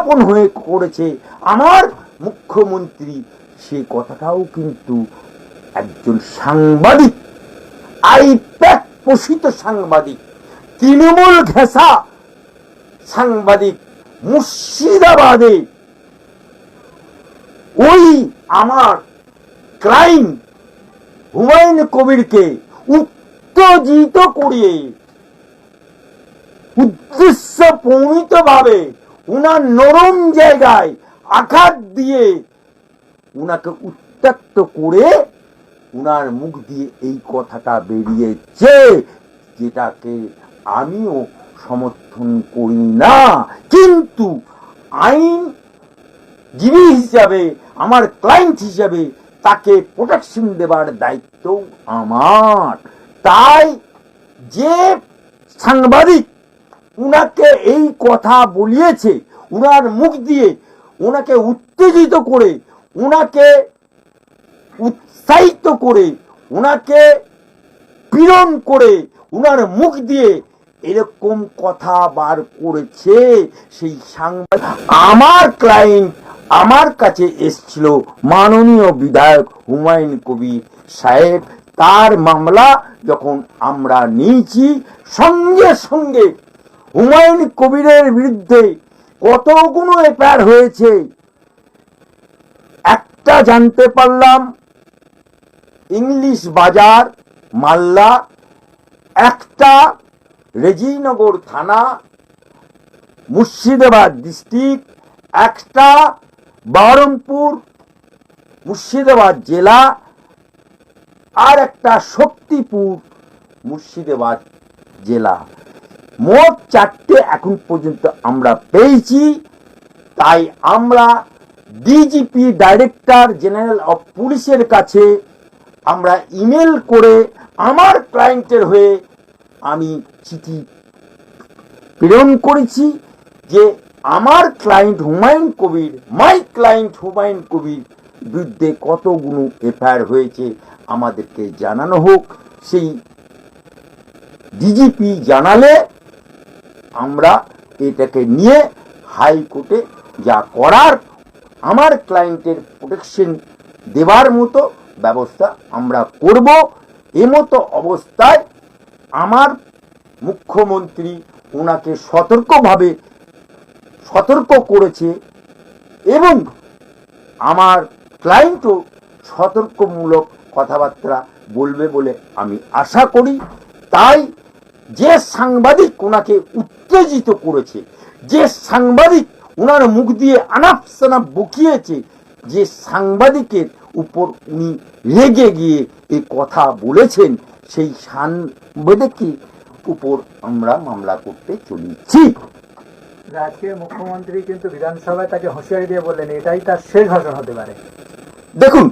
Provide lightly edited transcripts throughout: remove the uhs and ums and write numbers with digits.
বিজ্ঞাপন হয়ে করেছে আমার মুখ্যমন্ত্রী, সে কথাটাও কিন্তু একজন সাংবাদিক, আইপ্যাক পোষিত সাংবাদিক, তৃণমূল ঘেঁষা সাংবাদিক, মুর্শিদাবাদে ওই আমার ক্লায়েন্ট হুমায়ুন কবিরকে উত্তেজিত করিয়ে উদ্দেশ্য প্রণীত ভাবে উনার নরম জায়গায় আঘাত দিয়ে উনাকে উত্ত্যক্ত করে উনার মুখ দিয়ে এই কথাটা বেরিয়েছে, যেটাকে আমিও সমর্থন করি না। কিন্তু আইনজীবী হিসাবে, আমার ক্লায়েন্ট হিসাবে তাকে প্রোটেকশন দেবার দায়িত্ব আমার। তাই যে সাংবাদিক উনাকে এই কথা বলিয়েছে, উনার মুখ দিয়ে উনাকে উত্তেজিত করে, উনাকে উৎসাহিত করে, উনাকে পীড়ন করে, উনার মুখ দিয়ে এরকম কথা বার করেছে, সেই সাংবাদিক আমার ক্লায়েন্ট আমার কাছে এসছিল মাননীয় বিধায়ক হুমায়ুন কবির সাহেব। তার মামলা যখন আমরা নিয়েছি, সঙ্গে সঙ্গে হুমায়ুন কবিরের বিরুদ্ধে কতগুলো এফআইআর হয়েছে একটা জানতে পারলাম, ইংলিশ বাজার মাল্লা, একটা রেজিনগর থানা মুর্শিদাবাদ ডিস্ট্রিক্ট, একটা বহরমপুর মুর্শিদাবাদ জেলা, আর একটা শক্তিপুর মুর্শিদাবাদ জেলা। মোট 4টে এখন পর্যন্ত আমরা পেয়েছি। তাই আমরা ডিজিপি, ডাইরেক্টর জেনারেল অফ পুলিশের কাছে আমরা ইমেল করে আমার ক্লায়েন্টের হয়ে আমি চিঠি প্রেরণ করেছি যে আমার client Humayun Kabir, my client Humayun Kabir বিরুদ্ধে কতগুলো এফআইআর হয়েছে আমাদেরকে জানানো হোক। সেই ডিজিপি জানালে আমরা এটাকে নিয়ে হাইকোর্টে যা করার আমার ক্লায়েন্টের প্রোটেকশন দেবার মতো ব্যবস্থা আমরা করব। এমতো অবস্থায় আমার মুখ্যমন্ত্রী ওনাকে সতর্ক করেছে এবং আমার ক্লায়েন্টও সতর্কমূলক কথাবার্তা বলবে বলে আমি আশা করি। তাই যে সাংবাদিক ওনাকে উত্তেজিত করেছে, যে সাংবাদিক ওনার মুখ দিয়ে আনাপ শনাপ বকিয়েছে, যে সাংবাদিকের উপর উনি রেগে গিয়ে এই কথা বলেছেন, সেই সাংবাদিকের উপর আমরা মামলা করতে চলেছি। আজকে মুখ্যমন্ত্রী কিন্তু বিধানসভায় তাকে হুঁশিয়ারি দিয়ে বললেন এটাই তার শেষ ভাষণ হতে পারে। দেখুন,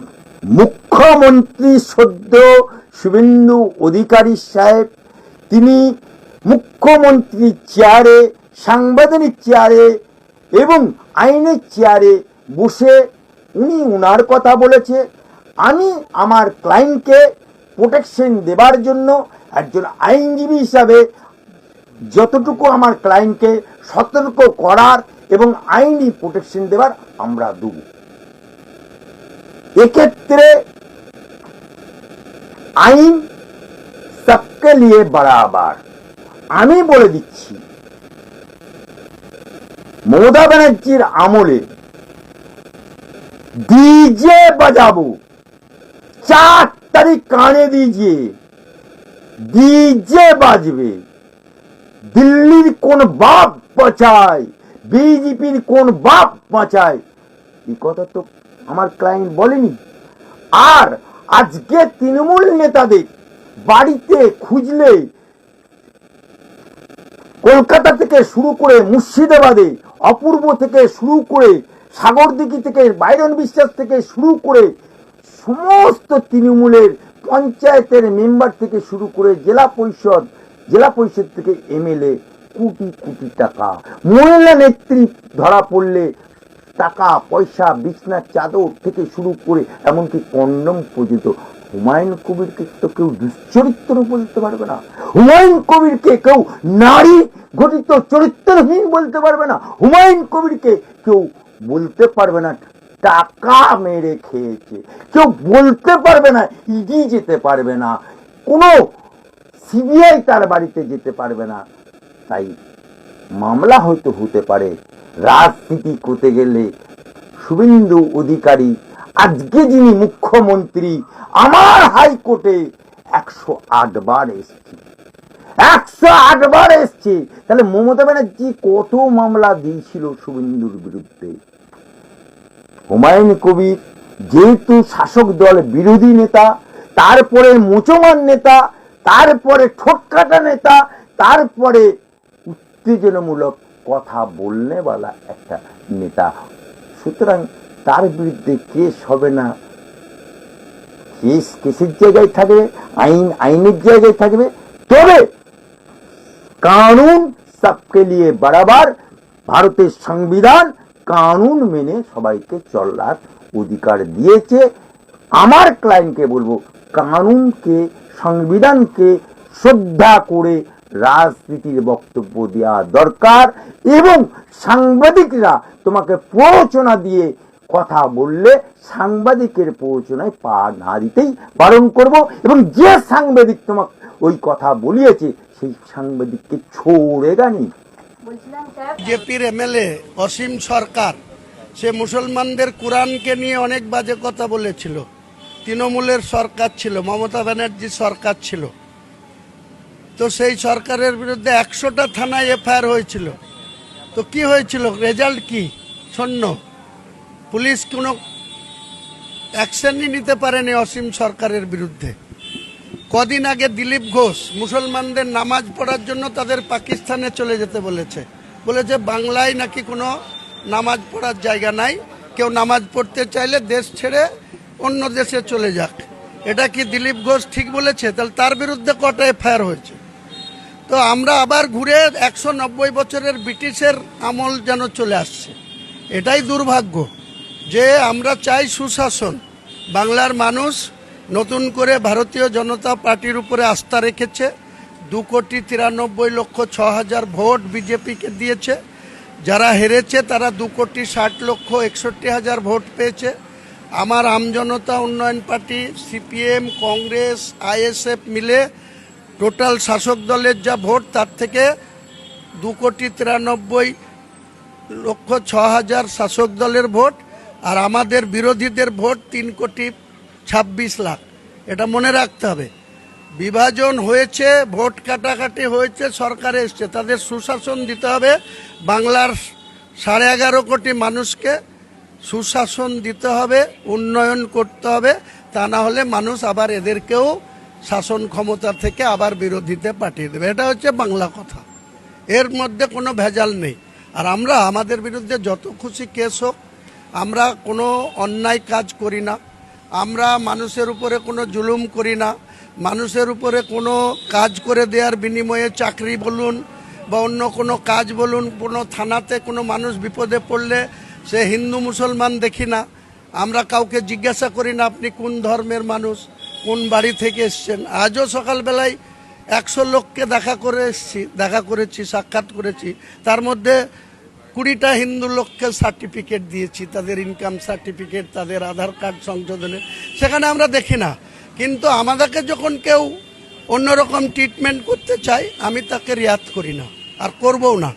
মুখ্যমন্ত্রী সদ্য শুভেন্দু অধিকারী সাহেব, তিনি মুখ্যমন্ত্রীর চেয়ারে, সাংবিধানিক চেয়ারে এবং আইনের চেয়ারে বসে উনি উনার কথা বলেছে। আমি আমার ক্লায়েন্টকে প্রোটেকশন দেবার জন্য একজন আইনজীবী হিসাবে যতটুকু আমার ক্লায়েন্টকে সতর্ক করার এবং আইনি প্রোটেকশন দেবার আমরা দেব। এক্ষেত্রে আইন সবকে লিয়ে বরাবর। আমি বলে দিচ্ছি, মমতা ব্যানার্জির আমলে ডিজে বাজাবো 4 তারিখ কানে দিজিয়ে ডিজে বাজবে। দিল্লির কোন বাপ বাঁচায়, বিজেপির কোন বাপ বাঁচায়, এই কথা তো আমার ক্লায়েন্ট বলেনি। আর আজকে তৃণমূল নেতাদের বাড়িতে খুঁজলে কলকাতা থেকে শুরু করে মুর্শিদাবাদে, অপূর্ব থেকে শুরু করে সাগরদিঘি থেকে বাইরন বিশ্বাস থেকে শুরু করে সমস্ত তৃণমূলের পঞ্চায়েতের মেম্বার থেকে শুরু করে জেলা পরিষদ থেকে এমএলএ, কোটি কোটি টাকা, মহিলা নেত্রী ধরা পড়লে টাকা পয়সা, বিছনার চাদর থেকে শুরু করে এমনকি কন্ডম পর্যন্ত হুমায়ুন কবিরকে তো কেউ দুশ্চরিত্র বলতে পারবে না, হুমায়ুন কবিরকে কেউ নারী ঘটিত চরিত্রহীন বলতে পারবে না, হুমায়ুন কবিরকে কেউ বলতে পারবে না টাকা মেরে খেয়েছে, কেউ বলতে পারবে না ইডি যেতে পারবে না, কোনো সিবিআই তার বাড়িতে যেতে পারবে না। তাই মামলা হয়তো হতে পারে, রাজনীতি করতে গেলে শুভেন্দু অধিকারী আজকে যিনি মুখ্যমন্ত্রী, আমার হাইকোর্টে 108 বার এসছে, 108 বার এসছে, তাহলে মমতা ব্যানার্জি কত মামলা দিয়েছিল শুভেন্দুর বিরুদ্ধে? হুমায়ুন কবির যেহেতু শাসক দল বিরোধী নেতা, তারপরে মোচমান নেতা, তারপরে ঠোঁটকাটা নেতা, তারপরে উত্তেজনামূলক কথা বলনেওয়ালা একটা নেতা, সুতরাং তার বিরুদ্ধে কেস হবে না? কেস কেসের জায়গায় থাকবে, আইন আইনের জায়গায় থাকবে। তবে কানুন সবকে লিয়ে বরাবর, ভারতের সংবিধান কানুন মেনে সবাইকে চলার অধিকার দিয়েছে। আমার ক্লায়েন্টকে বলবো, কানুনকে সংবিধানকে শ্রদ্ধা করে রাজনীতির বক্তব্য দেওয়া দরকার, এবং সাংবাদিকরা তোমাকে প্ররোচনা দিয়ে কথা বললে সাংবাদিকের প্ররোচনায় পা না দিতেই বারণ করব, এবং যে সাংবাদিক তোমাকে ওই কথা বলিয়েছে সেই সাংবাদিককে ছোড়েগা নেই। বিজেপির এমএলএ অসীম সরকার সে মুসলমানদের কোরআনকে নিয়ে অনেক বাজে কথা বলেছিল। তৃণমূলের সরকার ছিল, মমতা ব্যানার্জির সরকার ছিল, তো সেই সরকারের বিরুদ্ধে 100টা থানায় এফআইআর হয়েছিল। তো কি হয়েছিল, রেজাল্ট কি? শূন্য। পুলিশ কোনো অ্যাকশনই নিতে পারেনি অসীম সরকারের বিরুদ্ধে। কদিন আগে দিলীপ ঘোষ মুসলমানদের নামাজ পড়ার জন্য তাদের পাকিস্তানে চলে যেতে বলেছে বাংলায় নাকি কোনো নামাজ পড়ার জায়গা নাই, কেউ নামাজ পড়তে চাইলে দেশ ছেড়ে অন্য দেশে চলে যাক। এটা কি দিলীপ ঘোষ ঠিক বলেছে? তাহলে তার বিরুদ্ধে কটা এফআইআর হয়েছে? তো আমরা আবার ঘুরে 190 বছরের ব্রিটিশের আমল যেন চলে আসছে। এটাই দুর্ভাগ্য যে আমরা চাই সুশাসন। বাংলার মানুষ নতুন করে ভারতীয় জনতা পার্টির উপরে আস্থা রেখেছে। 2,93,06,000 ভোট বিজেপিকে দিয়েছে। যারা হেরেছে তারা 2,60,61,000 ভোট পেয়েছে। আমার আমজনতা উন্নয়ন পার্টি, সিপিএম, কংগ্রেস, আইএসএফ মিলে টোটাল শাসক দলের যা ভোট তার থেকে 2,93,06,000 শাসক দলের ভোট, আর আমাদের বিরোধীদের ভোট 3,26,00,000। এটা মনে রাখতে হবে। বিভাজন হয়েছে, ভোট কাটাকাটি হয়েছে, সরকারে এসছে, তাদের সুশাসন দিতে হবে। বাংলার 11.5 কোটি মানুষকে সুশাসন দিতে হবে, উন্নয়ন করতে হবে, তা না হলে মানুষ আবার এদেরকেও শাসন ক্ষমতা থেকে আবার বিরোধীতে পাঠিয়ে দেবে। এটা হচ্ছে বাংলা কথা, এর মধ্যে কোনো ভেজাল নেই। আর আমরা আমাদের বিরুদ্ধে যত খুশি কেস হোক, আমরা কোনো অন্যায় কাজ করি না, আমরা মানুষের উপরে কোনো জুলুম করি না, মানুষের উপরে কোনো কাজ করে দেওয়ার বিনিময়ে চাকরি বলুন বা অন্য কোনো কাজ বলুন, কোনো থানাতে কোনো মানুষ বিপদে পড়লে সে হিন্দু মুসলমান দেখি না, আমরা কাউকে জিজ্ঞাসা করি না আপনি কোন ধর্মের মানুষ, কোন বাড়ি থেকে এসছেন। আজও সকালবেলায় 100 লোককে দেখা করেছি, সাক্ষাৎ করেছি, তার মধ্যে 20টা হিন্দু লোককে সার্টিফিকেট দিয়েছি, তাদের ইনকাম সার্টিফিকেট, তাদের আধার কার্ড সংশোধনে, সেখানে আমরা দেখি না। কিন্তু আমাদেরকে যখন কেউ অন্যরকম ট্রিটমেন্ট করতে চায়, আমি তাকে রিয়াত করি না, আর করবও না।